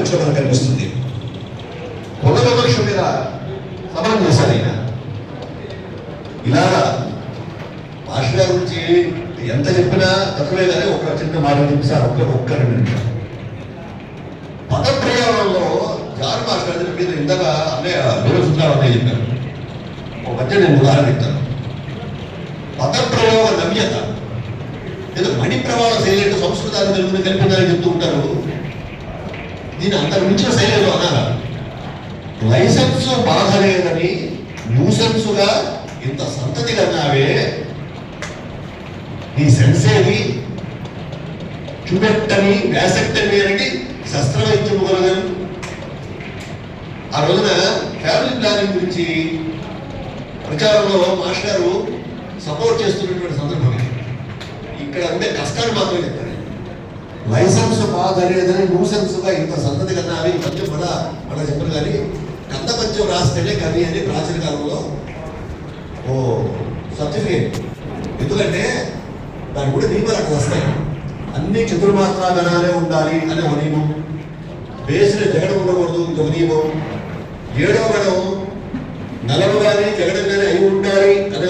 గురించి మనకు కనిపిస్తుంది. కుల వివక్ష మీద సభలు చేశారు ఆయన. ఇలాగా భాష గారి గురించి ఎంత చెప్పినా తక్కువే కానీ ఒక చిన్న మాట చెప్పారు. ఒక్క 2 నిమిషాలు. పదప్రయోగంలో జాన్ మాస్టర్ మీద ఇందాక అన్నయ్య వివరిస్తున్నారని చెప్పారు. ఒక మధ్య నేను ఉదాహరణ చెప్తాను. పదప్రయోగ నవ్యత ఏదో మణి ప్రవాహ శైలి అంటే సంస్కృతాన్ని తెలుగుని కల్పించాలని చెప్తూ ఉంటారు. దీని అంతకు మించిన శైలిలో అన్నారా? లైసెన్స్ బాధలేదని న్యూసెన్స్గా ఇంత సంతతి కన్నావే, నీ సెన్సేది చూపెట్టని వ్యాసక్టమి అనేది శస్త్రవైద్యం కలగను. ఆ రోజున ఫ్యామిలీ ప్లానింగ్ గురించి ప్రచారంలో మాస్టర్ గారు సపోర్ట్ చేస్తున్నటువంటి సందర్భం ఇక్కడ ఉండే కష్టాన్ని మాత్రమే చెప్తారు. లైసెన్స్ బాధ లేదని న్యూసెన్స్గా ఇంత సంతతి కన్నా అవి పద్యం మన చెప్పరు కానీ కంద పద్యం రాస్తేనే కవి అని ప్రాచీన కాలంలో సర్టిఫికేట్. ఎందుకంటే దానికి కూడా నియమాలు అక్కడ వస్తాయి. అన్ని చతుర్మాత్రాగణాలే ఉండాలి అనే ఒక నియమం, బేస్లో జగడం ఉండకూడదు ఇది ఒక నియమం, 7వ గణం నలవ కానీ జగడం కానీ అయి ఉండాలి అనే